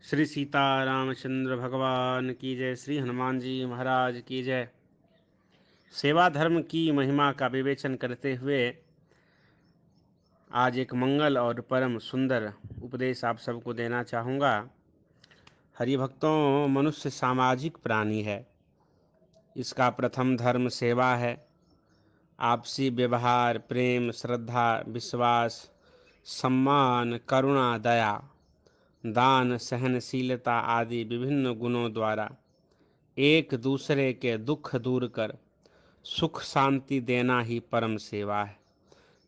श्री सीता रामचंद्र भगवान की जय। श्री हनुमान जी महाराज की जय। सेवा धर्म की महिमा का विवेचन करते हुए आज एक मंगल और परम सुंदर उपदेश आप सबको देना चाहूँगा। हरिभक्तों, मनुष्य सामाजिक प्राणी है। इसका प्रथम धर्म सेवा है। आपसी व्यवहार, प्रेम, श्रद्धा, विश्वास, सम्मान, करुणा, दया, दान, सहनशीलता आदि विभिन्न गुणों द्वारा एक दूसरे के दुख दूर कर सुख शांति देना ही परम सेवा है,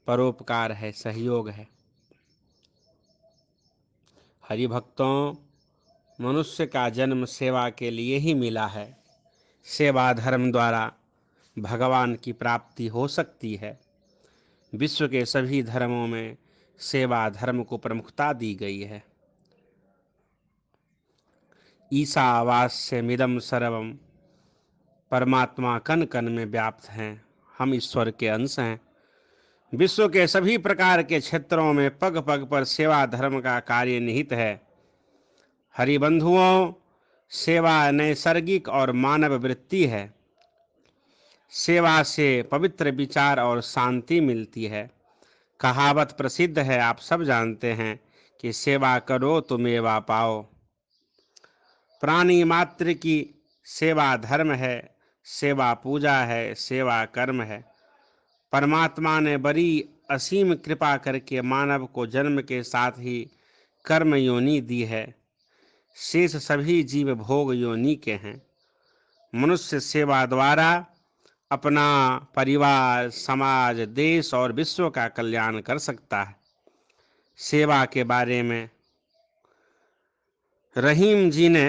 परोपकार है, सहयोग है। हरिभक्तों, मनुष्य का जन्म सेवा के लिए ही मिला है। सेवा धर्म द्वारा भगवान की प्राप्ति हो सकती है। विश्व के सभी धर्मों में सेवा धर्म को प्रमुखता दी गई है। ईशावास्यमिदं सर्वम, परमात्मा कण कण में व्याप्त हैं। हम ईश्वर के अंश हैं। विश्व के सभी प्रकार के क्षेत्रों में पग पग पर सेवा धर्म का कार्य निहित है। हरिबंधुओं, सेवा नैसर्गिक और मानव वृत्ति है। सेवा से पवित्र विचार और शांति मिलती है। कहावत प्रसिद्ध है, आप सब जानते हैं कि सेवा करो तो मेवा पाओ। प्राणी मात्र की सेवा धर्म है, सेवा पूजा है, सेवा कर्म है। परमात्मा ने बड़ी असीम कृपा करके मानव को जन्म के साथ ही कर्म योनि दी है। शेष सभी जीव भोग योनि के हैं। मनुष्य सेवा द्वारा अपना परिवार, समाज, देश और विश्व का कल्याण कर सकता है। सेवा के बारे में रहीम जी ने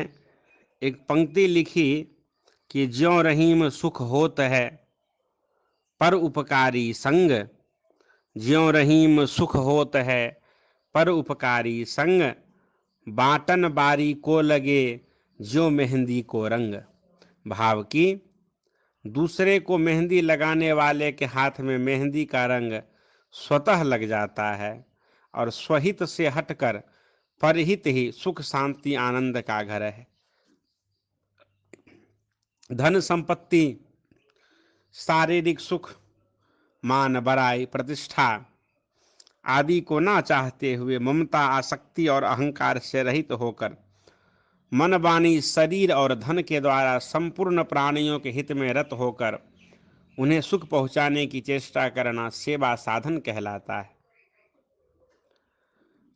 एक पंक्ति लिखी कि ज्यों रहीम सुख होत है पर उपकारी संग, ज्यों रहीम सुख होत है पर उपकारी संग, बाटन बारी को लगे ज्यों मेहंदी को रंग। भाव की दूसरे को मेहंदी लगाने वाले के हाथ में मेहंदी का रंग स्वतः लग जाता है और स्वहित से हटकर परहित ही सुख शांति आनंद का घर है। धन संपत्ति, शारीरिक सुख, मान बड़ाई, प्रतिष्ठा आदि को ना चाहते हुए ममता, आसक्ति और अहंकार से रहित होकर मन, वाणी, शरीर और धन के द्वारा संपूर्ण प्राणियों के हित में रत होकर उन्हें सुख पहुंचाने की चेष्टा करना सेवा साधन कहलाता है।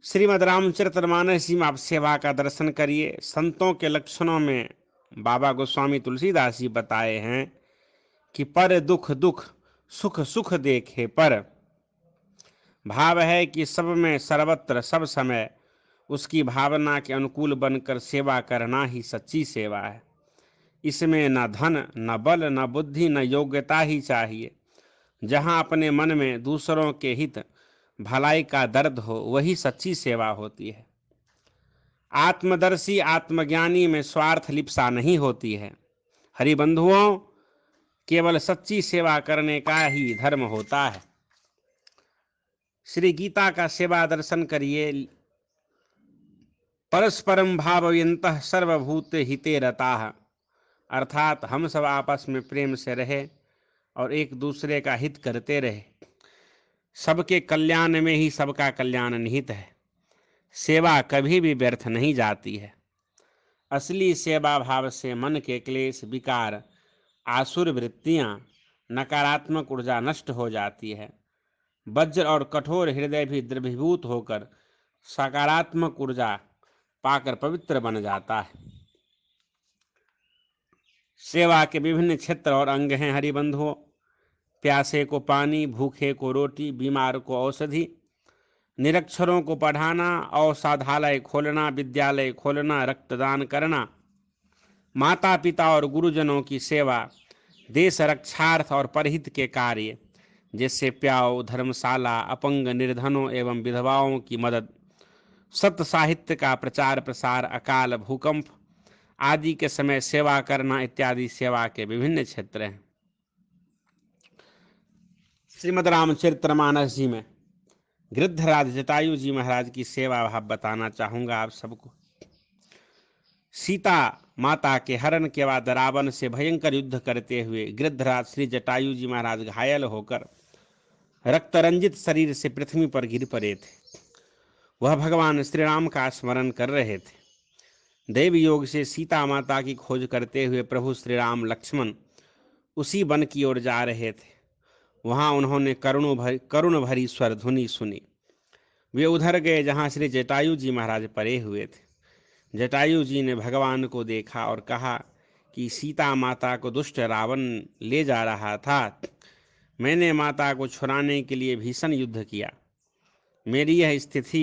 श्रीमद् रामचरितमानस जी में आप सेवा का दर्शन करिए। संतों के लक्षणों में बाबा गोस्वामी तुलसीदास जी बताए हैं कि पर दुख दुख, सुख सुख देखे पर। भाव है कि सब में, सर्वत्र, सब समय उसकी भावना के अनुकूल बनकर सेवा करना ही सच्ची सेवा है। इसमें न धन, न बल, न बुद्धि, न योग्यता ही चाहिए। जहाँ अपने मन में दूसरों के हित, भलाई का दर्द हो, वही सच्ची सेवा होती है। आत्मदर्शी, आत्मज्ञानी में स्वार्थ लिप्सा नहीं होती है। हरिबंधुओं, केवल सच्ची सेवा करने का ही धर्म होता है। श्री गीता का सेवा दर्शन करिए। परस्परम भावयन्तः सर्वभूत हिते रताः, अर्थात हम सब आपस में प्रेम से रहे और एक दूसरे का हित करते रहे। सबके कल्याण में ही सबका कल्याण निहित है। सेवा कभी भी व्यर्थ नहीं जाती है। असली सेवा भाव से मन के क्लेश, विकार, आसुर वृत्तियां, नकारात्मक ऊर्जा नष्ट हो जाती है। वज्र और कठोर हृदय भी द्रवीभूत होकर सकारात्मक ऊर्जा पाकर पवित्र बन जाता है। सेवा के विभिन्न क्षेत्र और अंग हैं हरिबंधुओं। प्यासे को पानी, भूखे को रोटी, बीमार को औषधि, निरक्षरों को पढ़ाना, औषधालय खोलना, विद्यालय खोलना, रक्तदान करना, माता पिता और गुरुजनों की सेवा, देश रक्षार्थ और परहित के कार्य जैसे प्याऊ, धर्मशाला, अपंग, निर्धनों एवं विधवाओं की मदद, सत्य साहित्य का प्रचार प्रसार, अकाल, भूकंप आदि के समय सेवा करना इत्यादि सेवा के विभिन्न क्षेत्र हैं। श्रीमद् रामचरितमानस जी में गृद्धराज जटायु जी महाराज की सेवा भाव बताना चाहूँगा आप सबको। सीता माता के हरण के बाद रावण से भयंकर युद्ध करते हुए गिरधराज श्री जटायु जी महाराज घायल होकर रक्तरंजित शरीर से पृथ्वी पर गिर पड़े थे। वह भगवान श्री राम का स्मरण कर रहे थे। देव योग से सीता माता की खोज करते हुए प्रभु श्री राम लक्ष्मण उसी वन की ओर जा रहे थे। वहां उन्होंने करुण भरी स्वर ध्वनि सुनी। वे उधर गए जहां श्री जटायु जी महाराज पड़े हुए थे। जटायु जी ने भगवान को देखा और कहा कि सीता माता को दुष्ट रावण ले जा रहा था। मैंने माता को छुड़ाने के लिए भीषण युद्ध किया। मेरी यह स्थिति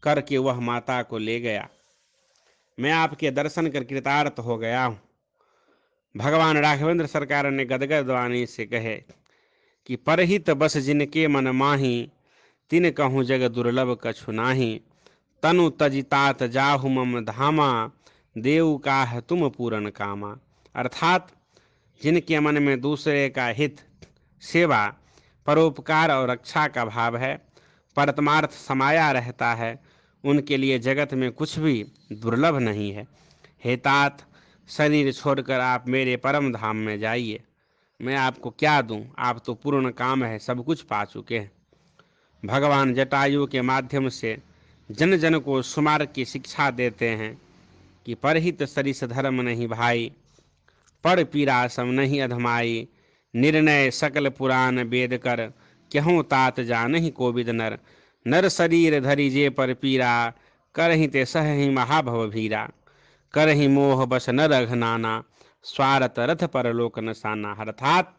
करके वह माता को ले गया। मैं आपके दर्शन कर कृतार्थ हो गया हूँ। भगवान राघवेंद्र सरकार ने गदगद वाणी से कहे कि परहित बस जिनके मन माही, तिन कहूँ जग दुर्लभ कछु नाही। तनु तजितात जाहु मम धामा, देव काह तुम पूरन कामा। अर्थात जिनके मन में दूसरे का हित, सेवा, परोपकार और रक्षा का भाव है, परमार्थ समाया रहता है, उनके लिए जगत में कुछ भी दुर्लभ नहीं है। हे तात, शरीर छोड़कर आप मेरे परम धाम में जाइए। मैं आपको क्या दूं? आप तो पूर्ण काम है, सब कुछ पा चुके हैं। भगवान जटायु के माध्यम से जन जन को सुमार्ग की शिक्षा देते हैं कि परहित सरिस धर्म नहीं भाई, पढ़ पीरा सम नहीं अधमाई। निर्णय सकल पुराण वेद कर, क्यों तात जानहि कोविद नर। नर शरीर धरि जे पर पीरा, करहि ते सहहि महाभव भीरा। करहि मोह बस न रघनाना, स्वारथ रथ परलोक नसाना। अर्थात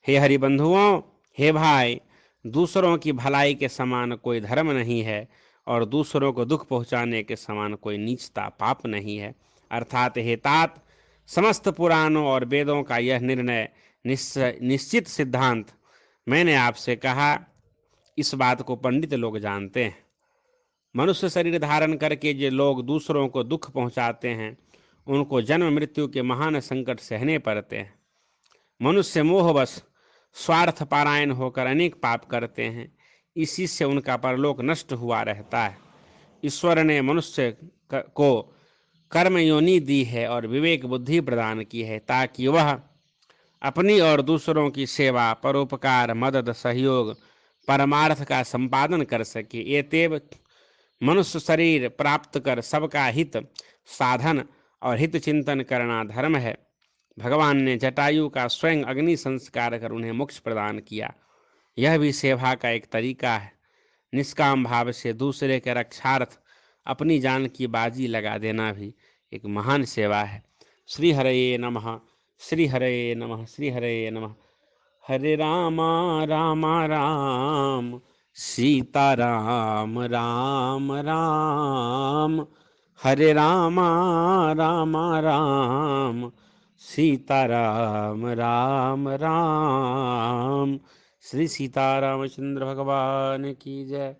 हे हरिबंधुओं, हे भाई, दूसरों की भलाई के समान कोई धर्म नहीं है और दूसरों को दुख पहुंचाने के समान कोई नीचता पाप नहीं है। अर्थात हे तात, समस्त पुराणों और वेदों का यह निर्णय निश्चित सिद्धांत मैंने आपसे कहा। इस बात को पंडित लोग जानते हैं। मनुष्य शरीर धारण करके जो लोग दूसरों को दुख पहुंचाते हैं, उनको जन्म मृत्यु के महान संकट सहने पड़ते हैं। मनुष्य मोहवश स्वार्थ पारायण होकर अनेक पाप करते हैं, इसी से उनका परलोक नष्ट हुआ रहता है। ईश्वर ने मनुष्य को कर्म योनि दी है और विवेक बुद्धि प्रदान की है, ताकि वह अपनी और दूसरों की सेवा, परोपकार, मदद, सहयोग, परमार्थ का संपादन कर सके। एतेव मनुष्य शरीर प्राप्त कर सबका हित साधन और हित चिंतन करना धर्म है। भगवान ने जटायु का स्वयं अग्नि संस्कार कर उन्हें मोक्ष प्रदान किया। यह भी सेवा का एक तरीका है। निष्काम भाव से दूसरे के रक्षार्थ अपनी जान की बाजी लगा देना भी एक महान सेवा है। श्री हरये नमः, श्री हरये नमः, श्री हरये नमः। हरे रामा रामा राम, सीता राम राम राम। हरे रामा रामा राम, सीता राम राम राम। श्री सीता रामचंद्र भगवान की जय।